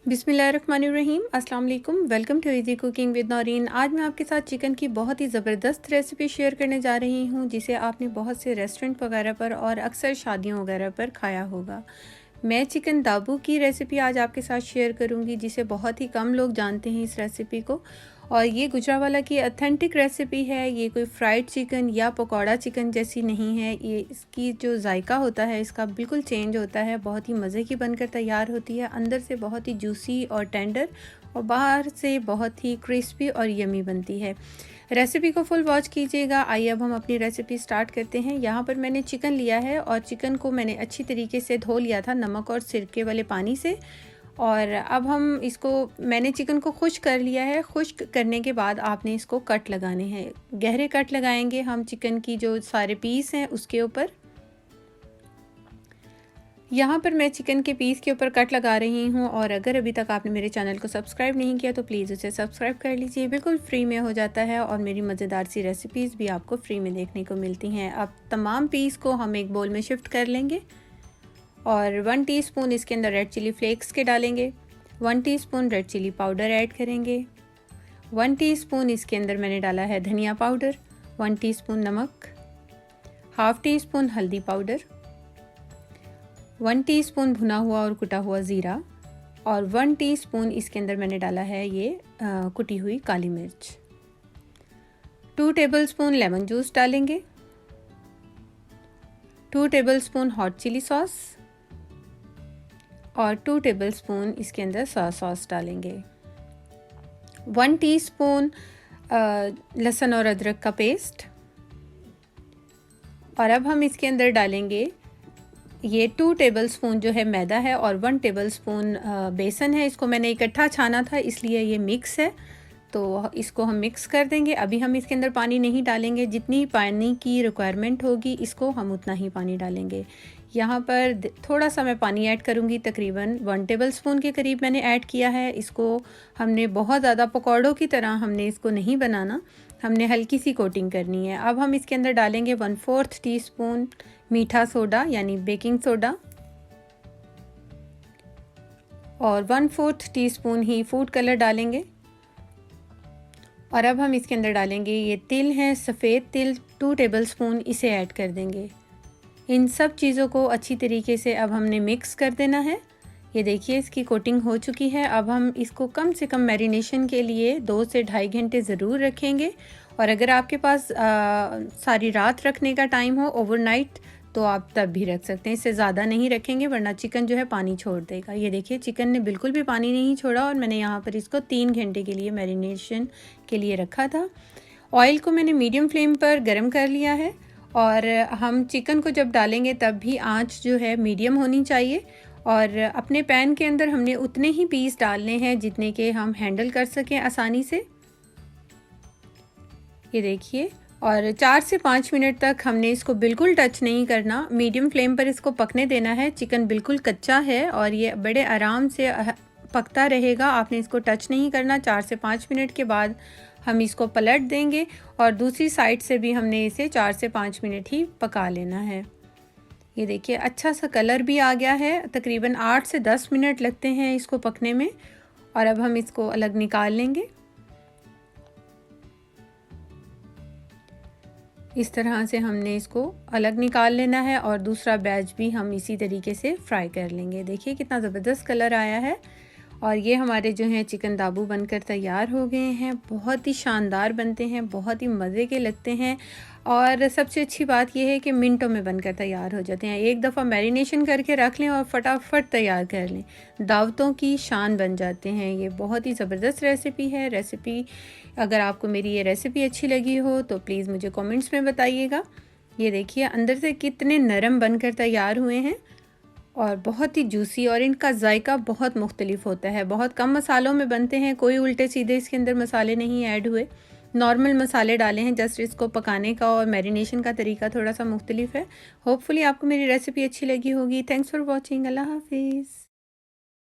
बिस्मिल्लाहिर्रहमानिर्रहीम। अस्सलाम वालेकुम। Welcome to easy cooking with Naureen. आज मैं आपके साथ चिकन की बहुत ही ज़बरदस्त रेसिपी शेयर करने जा रही हूँ, जिसे आपने बहुत से रेस्टोरेंट वगैरह पर और अक्सर शादियों वगैरह पर खाया होगा। मैं चिकन दाबू की रेसिपी आज आपके साथ शेयर करूंगी, जिसे बहुत ही कम लोग जानते हैं इस रेसिपी को। और ये गुजरावाला की ऑथेंटिक रेसिपी है। ये कोई फ्राइड चिकन या पकौड़ा चिकन जैसी नहीं है। ये इसकी जो जायका होता है इसका बिल्कुल चेंज होता है। बहुत ही मज़े की बनकर तैयार होती है। अंदर से बहुत ही जूसी और टेंडर और बाहर से बहुत ही क्रिस्पी और यमी बनती है। रेसिपी को फुल वॉच कीजिएगा। आइए अब हम अपनी रेसिपी स्टार्ट करते हैं। यहाँ पर मैंने चिकन लिया है और चिकन को मैंने अच्छी तरीके से धो लिया था नमक और सिरके वाले पानी से। और अब हम इसको मैंने चिकन को खुश्क कर लिया है। खुश्क करने के बाद आपने इसको कट लगाने हैं। गहरे कट लगाएंगे हम चिकन की जो सारे पीस हैं उसके ऊपर। यहाँ पर मैं चिकन के पीस के ऊपर कट लगा रही हूँ। और अगर अभी तक आपने मेरे चैनल को सब्सक्राइब नहीं किया तो प्लीज़ उसे सब्सक्राइब कर लीजिए। बिल्कुल फ्री में हो जाता है और मेरी मज़ेदार सी रेसिपीज़ भी आपको फ्री में देखने को मिलती हैं। अब तमाम पीस को हम एक बोल में शिफ्ट कर लेंगे और 1 टीस्पून इसके अंदर रेड चिली फ्लेक्स के डालेंगे। 1 teaspoon red chili powder add करेंगे। 1 टीस्पून इसके अंदर मैंने डाला है धनिया पाउडर। 1 टीस्पून नमक, हाफ़ टी स्पून हल्दी पाउडर, 1 टीस्पून भुना हुआ और कुटा हुआ ज़ीरा और 1 टीस्पून इसके अंदर मैंने डाला है ये कुटी हुई काली मिर्च। 2 टेबलस्पून लेमन जूस डालेंगे। 2 टेबलस्पून हॉट चिली सॉस और 2 टेबलस्पून इसके अंदर सोया सॉस डालेंगे। 1 टीस्पून लहसुन और अदरक का पेस्ट। और अब हम इसके अंदर डालेंगे ये 2 टेबलस्पून जो है मैदा है और 1 टेबलस्पून बेसन है। इसको मैंने इकट्ठा छाना था इसलिए ये मिक्स है, तो इसको हम मिक्स कर देंगे। अभी हम इसके अंदर पानी नहीं डालेंगे। जितनी पानी की रिक्वायरमेंट होगी इसको हम उतना ही पानी डालेंगे। यहाँ पर थोड़ा सा मैं पानी ऐड करूँगी, तकरीबन 1 टेबलस्पून के करीब मैंने ऐड किया है। इसको हमने बहुत ज़्यादा पकौड़ों की तरह हमने इसको नहीं बनाना, हमने हल्की सी कोटिंग करनी है। अब हम इसके अंदर डालेंगे 1/4 टीस्पून मीठा सोडा यानी बेकिंग सोडा और 1/4 टीस्पून ही फूड कलर डालेंगे। और अब हम इसके अंदर डालेंगे ये तिल हैं, सफ़ेद तिल 2 टेबलस्पून, इसे ऐड कर देंगे। इन सब चीज़ों को अच्छी तरीके से अब हमने मिक्स कर देना है। ये देखिए इसकी कोटिंग हो चुकी है। अब हम इसको कम से कम मैरिनेशन के लिए 2 से 2.5 घंटे ज़रूर रखेंगे। और अगर आपके पास सारी रात रखने का टाइम हो, ओवरनाइट, तो आप तब भी रख सकते हैं। इससे ज़्यादा नहीं रखेंगे वरना चिकन जो है पानी छोड़ देगा। ये देखिए चिकन ने बिल्कुल भी पानी नहीं छोड़ा और मैंने यहाँ पर इसको 3 घंटे के लिए मैरिनेशन के लिए रखा था। ऑयल को मैंने मीडियम फ्लेम पर गर्म कर लिया है और हम चिकन को जब डालेंगे तब भी आंच जो है मीडियम होनी चाहिए। और अपने पैन के अंदर हमने उतने ही पीस डालने हैं जितने के हम हैंडल कर सकें आसानी से। ये देखिए, और 4 से 5 मिनट तक हमने इसको बिल्कुल टच नहीं करना, मीडियम फ्लेम पर इसको पकने देना है। चिकन बिल्कुल कच्चा है और ये बड़े आराम से पकता रहेगा, आपने इसको टच नहीं करना। 4 से 5 मिनट के बाद हम इसको पलट देंगे और दूसरी साइड से भी हमने इसे 4 से 5 मिनट ही पका लेना है। ये देखिए अच्छा सा कलर भी आ गया है। तकरीबन 8 से 10 मिनट लगते हैं इसको पकने में। और अब हम इसको अलग निकाल लेंगे। इस तरह से हमने इसको अलग निकाल लेना है और दूसरा बैच भी हम इसी तरीके से फ्राई कर लेंगे। देखिए कितना ज़बरदस्त कलर आया है। और ये हमारे जो हैं चिकन दाबू बनकर तैयार हो गए हैं। बहुत ही शानदार बनते हैं, बहुत ही मज़े के लगते हैं। और सबसे अच्छी बात यह है कि मिनटों में बनकर तैयार हो जाते हैं। एक दफ़ा मैरिनेशन करके रख लें और फटाफट तैयार कर लें, दावतों की शान बन जाते हैं। ये बहुत ही ज़बरदस्त रेसिपी है। अगर आपको मेरी ये रेसिपी अच्छी लगी हो तो प्लीज़ मुझे कमेंट्स में बताइएगा। ये देखिए अंदर से कितने नरम बनकर तैयार हुए हैं और बहुत ही जूसी, और इनका जायका बहुत मुख्तलिफ होता है। बहुत कम मसालों में बनते हैं, कोई उल्टे सीधे इसके अंदर मसाले नहीं ऐड हुए, नॉर्मल मसाले डाले हैं। जस्ट इसको पकाने का और मैरिनेशन का तरीका थोड़ा सा मुख्तलिफ है। होपफुली आपको मेरी रेसिपी अच्छी लगी होगी। Thanks for watching. अल्लाह हाफिज़।